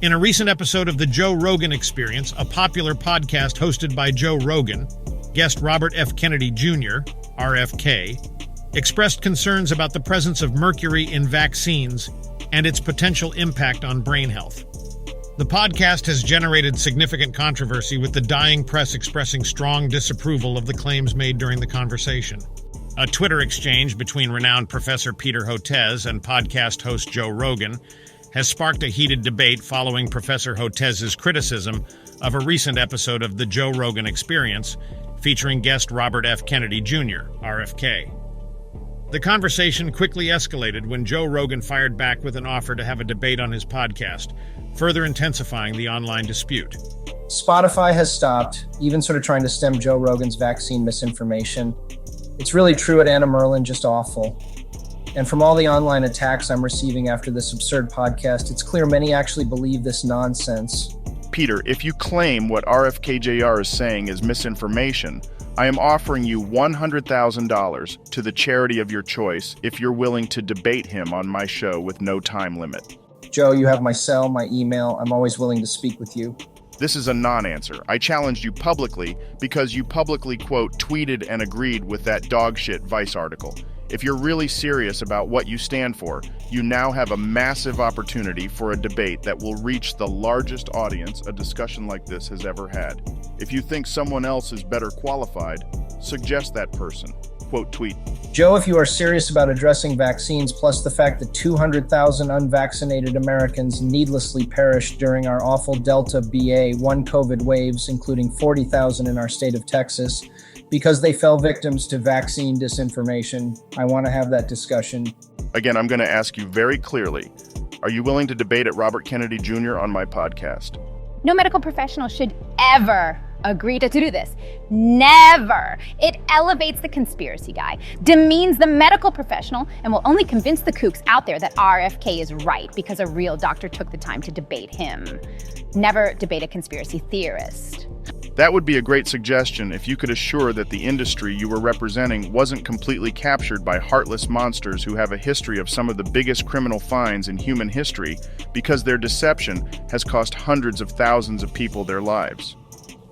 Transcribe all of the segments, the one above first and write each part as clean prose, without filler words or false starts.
In a recent episode of The Joe Rogan Experience, a popular podcast hosted by Joe Rogan, guest Robert F. Kennedy Jr., RFK, expressed concerns about the presence of mercury in vaccines and its potential impact on brain health. The podcast has generated significant controversy, with the dying press expressing strong disapproval of the claims made during the conversation. A Twitter exchange between renowned Professor Peter Hotez and podcast host Joe Rogan has sparked a heated debate following Professor Hotez's criticism of a recent episode of The Joe Rogan Experience featuring guest Robert F. Kennedy Jr., RFK. The conversation quickly escalated when Joe Rogan fired back with an offer to have a debate on his podcast, further intensifying the online dispute. Spotify has stopped, even sort of trying to stem Joe Rogan's vaccine misinformation. It's really true at Anna Merlin, just awful. And from all the online attacks I'm receiving after this absurd podcast, it's clear many actually believe this nonsense. Peter, if you claim what RFK Jr. is saying is misinformation, I am offering you $100,000 to the charity of your choice if you're willing to debate him on my show with no time limit. Joe, you have my cell, my email. I'm always willing to speak with you. This is a non-answer. I challenged you publicly because you publicly, quote, tweeted and agreed with that dogshit Vice article. If you're really serious about what you stand for, you now have a massive opportunity for a debate that will reach the largest audience a discussion like this has ever had. If you think someone else is better qualified, suggest that person. Quote tweet. Joe, if you are serious about addressing vaccines, plus the fact that 200,000 unvaccinated Americans needlessly perished during our awful Delta BA1 COVID waves, including 40,000 in our state of Texas, because they fell victims to vaccine disinformation, I want to have that discussion. Again, I'm going to ask you very clearly, are you willing to debate at Robert Kennedy Jr. on my podcast? No medical professional should ever agree to do this. Never. It elevates the conspiracy guy, demeans the medical professional, and will only convince the kooks out there that RFK is right because a real doctor took the time to debate him. Never debate a conspiracy theorist. That would be a great suggestion if you could assure that the industry you were representing wasn't completely captured by heartless monsters who have a history of some of the biggest criminal fines in human history because their deception has cost hundreds of thousands of people their lives.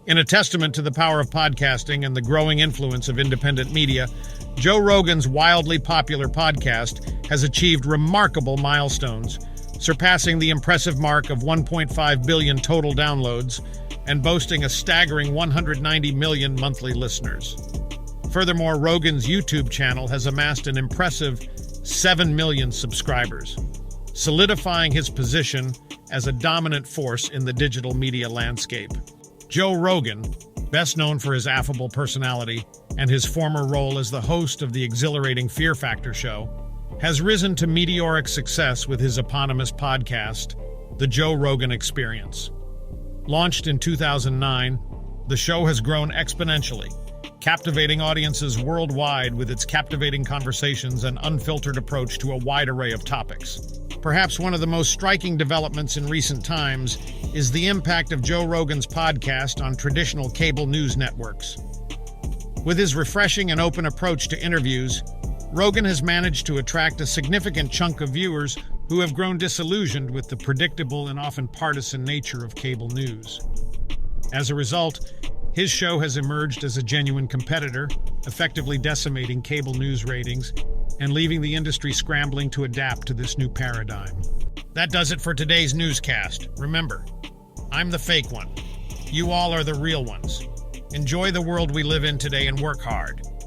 In a testament to the power of podcasting and the growing influence of independent media, Joe Rogan's wildly popular podcast has achieved remarkable milestones, surpassing the impressive mark of 1.5 billion total downloads and boasting a staggering 190 million monthly listeners. Furthermore, Rogan's YouTube channel has amassed an impressive 7 million subscribers, solidifying his position as a dominant force in the digital media landscape. Joe Rogan, best known for his affable personality and his former role as the host of the exhilarating Fear Factor show, has risen to meteoric success with his eponymous podcast, The Joe Rogan Experience. Launched in 2009, the show has grown exponentially, captivating audiences worldwide with its captivating conversations and unfiltered approach to a wide array of topics. Perhaps one of the most striking developments in recent times is the impact of Joe Rogan's podcast on traditional cable news networks. With his refreshing and open approach to interviews, Rogan has managed to attract a significant chunk of viewers who have grown disillusioned with the predictable and often partisan nature of cable news. As a result, his show has emerged as a genuine competitor, effectively decimating cable news ratings and leaving the industry scrambling to adapt to this new paradigm. That does it for today's newscast. Remember, I'm the fake one. You all are the real ones. Enjoy the world we live in today and work hard.